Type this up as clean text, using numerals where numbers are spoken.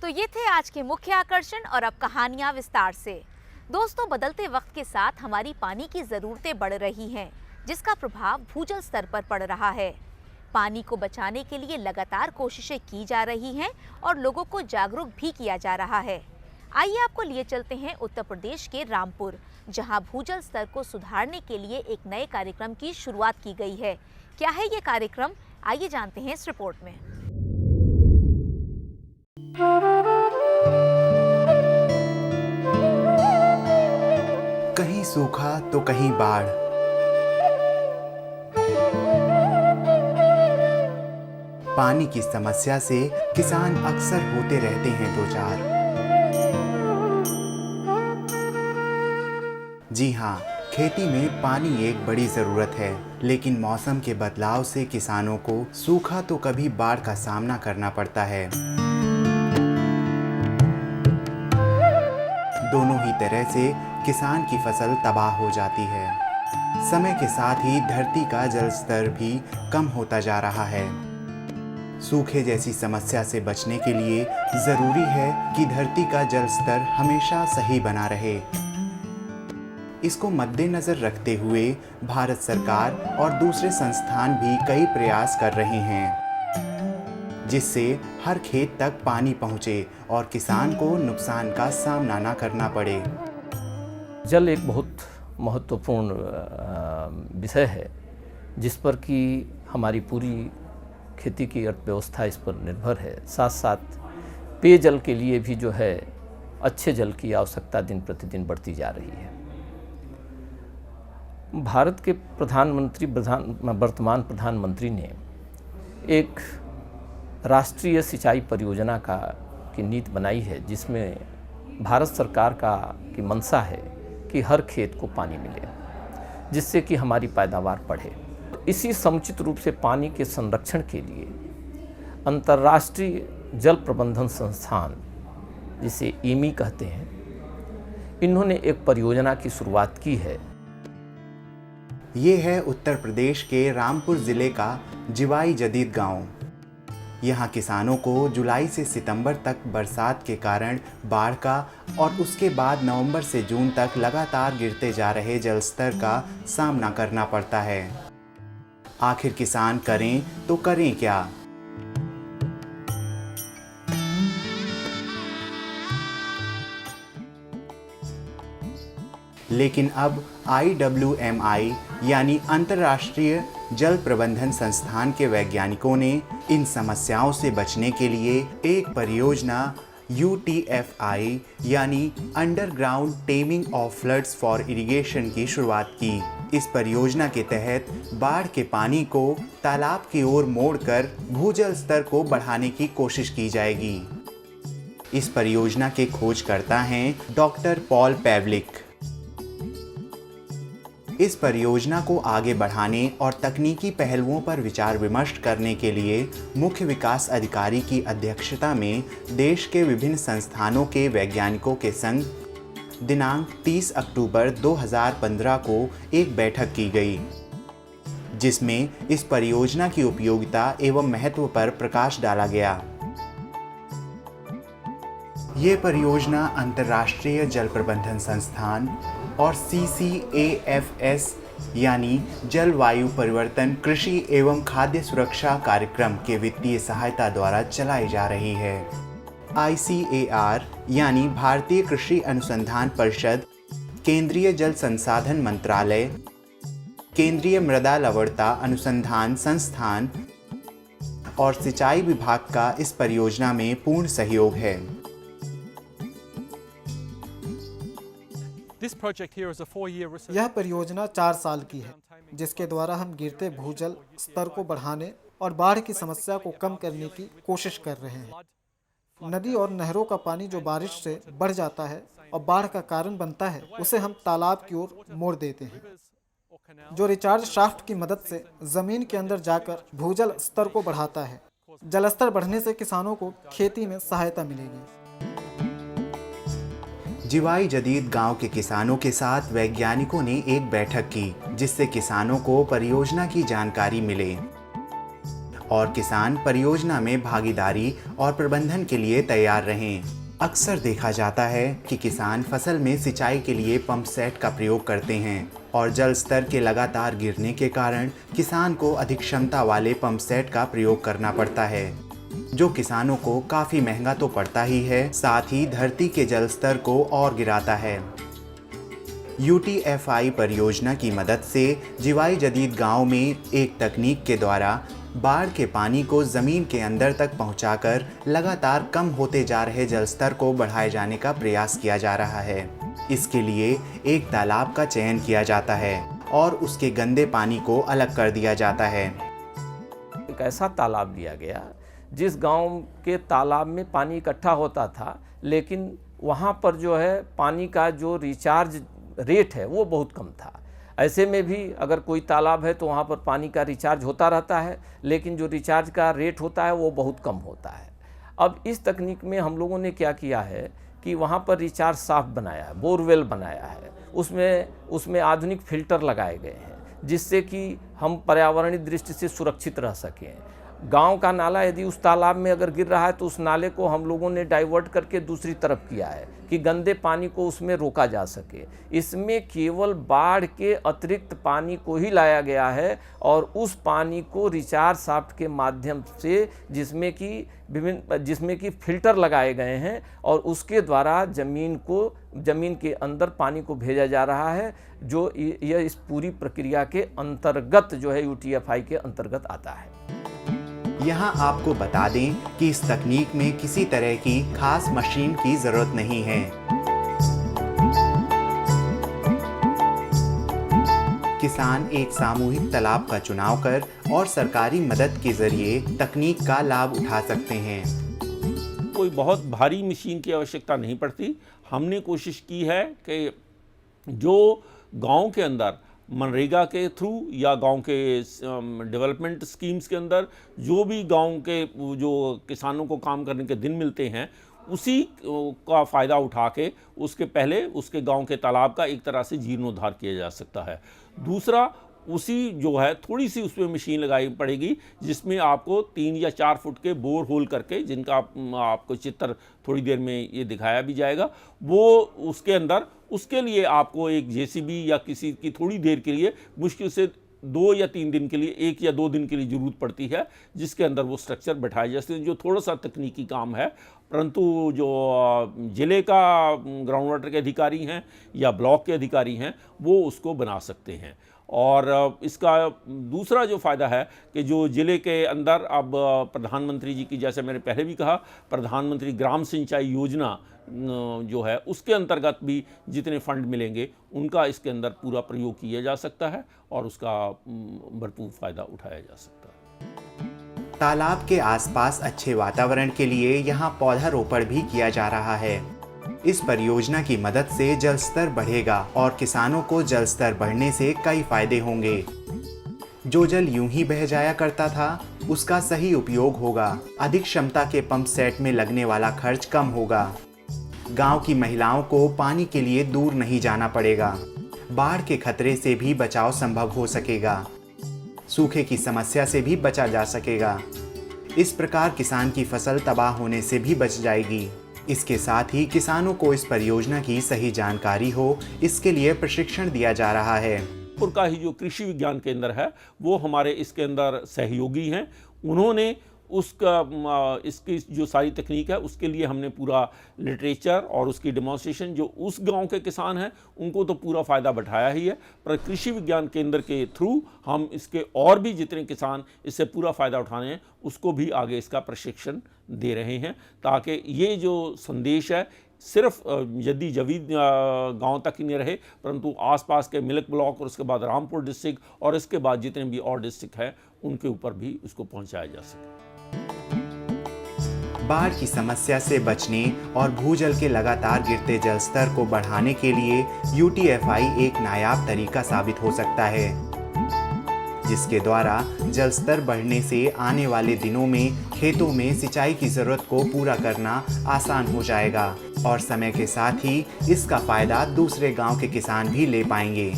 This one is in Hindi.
तो ये थे आज के मुख्य आकर्षण और अब कहानियां विस्तार से। दोस्तों, बदलते वक्त के साथ हमारी पानी की जरूरतें बढ़ रही हैं, जिसका प्रभाव भूजल स्तर पर पड़ रहा है। पानी को बचाने के लिए लगातार कोशिशें की जा रही हैं और लोगों को जागरूक भी किया जा रहा है। आइए आपको लिए चलते हैं उत्तर प्रदेश के रामपुर, जहां भूजल स्तर को सुधारने के लिए एक नए कार्यक्रम की शुरुआत की गई है। क्या है ये कार्यक्रम, आइए जानते हैं इस रिपोर्ट में। कहीं सूखा तो कहीं बाढ़, पानी की समस्या से किसान अक्सर होते रहते हैं दो चार। जी हाँ, खेती में पानी एक बड़ी ज़रूरत है, लेकिन मौसम के बदलाव से किसानों को सूखा तो कभी बाढ़ का सामना करना पड़ता है। दोनों ही तरह से किसान की फसल तबाह हो जाती है। समय के साथ ही धरती का जल स्तर भी कम होता जा रहा है। सूखे जैसी समस्या से बचने के लिए जरूरी है कि धरती का जल स्तर हमेशा सही बना रहे। इसको मद्देनजर रखते हुए भारत सरकार और दूसरे संस्थान भी कई प्रयास कर रहे हैं, जिससे हर खेत तक पानी पहुंचे और किसान को नुकसान का सामना न करना पड़े। जल एक बहुत महत्वपूर्ण विषय है, जिस पर कि हमारी पूरी खेती की अर्थव्यवस्था इस पर निर्भर है। साथ साथ पेयजल के लिए भी जो है अच्छे जल की आवश्यकता दिन प्रतिदिन बढ़ती जा रही है। भारत के वर्तमान प्रधानमंत्री ने एक राष्ट्रीय सिंचाई परियोजना की नीति बनाई है, जिसमें भारत सरकार की मंशा है कि हर खेत को पानी मिले, जिससे कि हमारी पैदावार बढ़े। इसी समुचित रूप से पानी के संरक्षण के लिए अंतर्राष्ट्रीय जल प्रबंधन संस्थान, जिसे ईमी कहते हैं, इन्होंने एक परियोजना की शुरुआत की है। ये है उत्तर प्रदेश के रामपुर ज़िले का जिवाई जदीद गांव। यहाँ किसानों को जुलाई से सितंबर तक बरसात के कारण बाढ़ का और उसके बाद नवंबर से जून तक लगातार गिरते जा रहे जल स्तर का सामना करना पड़ता है। आखिर किसान करें तो करें क्या? लेकिन अब IWMI यानी अंतर्राष्ट्रीय जल प्रबंधन संस्थान के वैज्ञानिकों ने इन समस्याओं से बचने के लिए एक परियोजना UTFI यानी underground taming of floods for irrigation की शुरुआत की। इस परियोजना के तहत बाढ़ के पानी को तालाब की ओर मोड़कर भूजल स्तर को बढ़ाने की कोशिश की जाएगी। इस परियोजना के खोजकर्ता हैं डॉक्टर पॉल पेवलिक। इस परियोजना को आगे बढ़ाने और तकनीकी पहलुओं पर विचार विमर्श करने के लिए मुख्य विकास अधिकारी की अध्यक्षता में देश के विभिन्न संस्थानों के वैज्ञानिकों के संग दिनांक 30 अक्टूबर 2015 को एक बैठक की गई, जिसमें इस परियोजना की उपयोगिता एवं महत्व पर प्रकाश डाला गया। ये परियोजना अंतर्राष्ट्रीय जल प्रबंधन संस्थान और CCAFS यानी जलवायु परिवर्तन कृषि एवं खाद्य सुरक्षा कार्यक्रम के वित्तीय सहायता द्वारा चलाई जा रही है। ICAR यानी भारतीय कृषि अनुसंधान परिषद, केंद्रीय जल संसाधन मंत्रालय, केंद्रीय मृदा लवणता अनुसंधान संस्थान और सिंचाई विभाग का इस परियोजना में पूर्ण सहयोग है। यह परियोजना 4 साल की है, जिसके द्वारा हम गिरते भूजल स्तर को बढ़ाने और बाढ़ की समस्या को कम करने की कोशिश कर रहे हैं। नदी और नहरों का पानी जो बारिश से बढ़ जाता है और बाढ़ का कारण बनता है, उसे हम तालाब की ओर मोड़ देते हैं, जो रिचार्ज शाफ्ट की मदद से जमीन के अंदर जाकर भूजल स्तर को बढ़ाता है। जलस्तर बढ़ने से किसानों को खेती में सहायता मिलेगी। जिवाई जदीद गांव के किसानों के साथ वैज्ञानिकों ने एक बैठक की, जिससे किसानों को परियोजना की जानकारी मिले। और किसान परियोजना में भागीदारी और प्रबंधन के लिए तैयार रहें। अक्सर देखा जाता है कि किसान फसल में सिंचाई के लिए पंप सेट का प्रयोग करते हैं और जल स्तर के लगातार गिरने के कारण किसान को अधिक क्षमता वाले पंप सेट का प्रयोग करना पड़ता है, जो किसानों को काफ़ी महंगा तो पड़ता ही है, साथ ही धरती के जल स्तर को और गिराता है। UTFI परियोजना की मदद से जिवाई जदीद गांव में एक तकनीक के द्वारा बाढ़ के पानी को ज़मीन के अंदर तक पहुंचाकर लगातार कम होते जा रहे जल स्तर को बढ़ाए जाने का प्रयास किया जा रहा है। इसके लिए एक तालाब का चयन किया जाता है और उसके गंदे पानी को अलग कर दिया जाता है। एक ऐसा तालाब लिया गया जिस गांव के तालाब में पानी इकट्ठा होता था, लेकिन वहाँ पर जो है पानी का जो रिचार्ज रेट है वो बहुत कम था। ऐसे में भी अगर कोई तालाब है तो वहाँ पर पानी का रिचार्ज होता रहता है, लेकिन जो रिचार्ज का रेट होता है वो बहुत कम होता है। अब इस तकनीक में हम लोगों ने क्या किया है कि वहाँ पर रिचार्ज शाफ्ट बनाया है, बोरवेल बनाया है, उसमें आधुनिक फिल्टर लगाए गए हैं, जिससे कि हम पर्यावरणीय दृष्टि से सुरक्षित रह सकें। गांव का नाला यदि उस तालाब में अगर गिर रहा है तो उस नाले को हम लोगों ने डाइवर्ट करके दूसरी तरफ किया है कि गंदे पानी को उसमें रोका जा सके। इसमें केवल बाढ़ के अतिरिक्त पानी को ही लाया गया है और उस पानी को रिचार्ज शाफ्ट के माध्यम से जिसमें कि फिल्टर लगाए गए हैं और उसके द्वारा ज़मीन के अंदर पानी को भेजा जा रहा है, जो यह इस पूरी प्रक्रिया के अंतर्गत जो है UTFI के अंतर्गत आता है। यहाँ आपको बता दें कि इस तकनीक में किसी तरह की खास मशीन की जरूरत नहीं है। किसान एक सामूहिक तालाब का चुनाव कर और सरकारी मदद के जरिए तकनीक का लाभ उठा सकते हैं। कोई बहुत भारी मशीन की आवश्यकता नहीं पड़ती। हमने कोशिश की है कि जो गांव के अंदर मनरेगा के थ्रू या गांव के डेवलपमेंट स्कीम्स के अंदर जो भी गांव के जो किसानों को काम करने के दिन मिलते हैं, उसी का फ़ायदा उठा के उसके पहले उसके गांव के तालाब का एक तरह से जीर्णोद्धार किया जा सकता है। दूसरा, उसी जो है थोड़ी सी उसमें मशीन लगाई पड़ेगी जिसमें आपको 3 या 4 फुट के बोर होल करके, जिनका आपको चित्र थोड़ी देर में ये दिखाया भी जाएगा, वो उसके अंदर उसके लिए आपको एक JCB या किसी की थोड़ी देर के लिए मुश्किल से 2 या 3 दिन के लिए, 1 या 2 दिन के लिए ज़रूरत पड़ती है, जिसके अंदर वो स्ट्रक्चर बैठाए जा सकते हैं, जो थोड़ा सा तकनीकी काम है। परंतु जो ज़िले का ग्राउंड वाटर के अधिकारी हैं या ब्लॉक के अधिकारी हैं वो उसको बना सकते हैं। और इसका दूसरा जो फ़ायदा है कि जो ज़िले के अंदर अब प्रधानमंत्री जी की, जैसे मैंने पहले भी कहा, प्रधानमंत्री ग्राम सिंचाई योजना जो है उसके अंतर्गत भी जितने फंड मिलेंगे उनका इसके अंदर पूरा प्रयोग किया जा सकता है और उसका भरपूर फ़ायदा उठाया जा सकता है। तालाब के आसपास अच्छे वातावरण के लिए यहाँ पौधारोपण भी किया जा रहा है। इस परियोजना की मदद से जल स्तर बढ़ेगा और किसानों को जल स्तर बढ़ने से कई फायदे होंगे। जो जल यूं ही बह जाया करता था उसका सही उपयोग होगा, अधिक क्षमता के पंप सेट में लगने वाला खर्च कम होगा, गांव की महिलाओं को पानी के लिए दूर नहीं जाना पड़ेगा, बाढ़ के खतरे से भी बचाव संभव हो सकेगा, सूखे की समस्या से भी बचा जा सकेगा। इस प्रकार किसान की फसल तबाह होने से भी बच जाएगी। इसके साथ ही किसानों को इस परियोजना की सही जानकारी हो, इसके लिए प्रशिक्षण दिया जा रहा है। जबलपुर का ही जो कृषि विज्ञान केंद्र है वो हमारे इसके अंदर सहयोगी हैं। उन्होंने इसकी जो सारी तकनीक है उसके लिए हमने पूरा लिटरेचर और उसकी डेमोन्स्ट्रेशन, जो उस गांव के किसान हैं उनको तो पूरा फ़ायदा बैठाया ही है, पर कृषि विज्ञान केंद्र के थ्रू हम इसके और भी जितने किसान इससे पूरा फ़ायदा उठाने हैं उसको भी आगे इसका प्रशिक्षण दे रहे हैं, ताकि ये जो संदेश है सिर्फ जद्दी जवीद गांव तक ही नहीं रहे, परंतु आसपास के मिल्क ब्लॉक और उसके बाद रामपुर डिस्ट्रिक्ट और इसके बाद जितने भी और डिस्ट्रिक्ट हैं उनके ऊपर भी इसको पहुंचाया जा सके। बाढ़ की समस्या से बचने और भूजल के लगातार गिरते जल स्तर को बढ़ाने के लिए UTFI एक नायाब तरीका साबित हो सकता है, जिसके द्वारा जल स्तर बढ़ने से आने वाले दिनों में खेतों में सिंचाई की जरूरत को पूरा करना आसान हो जाएगा और समय के साथ ही इसका फायदा दूसरे गांव के किसान भी ले पाएंगे।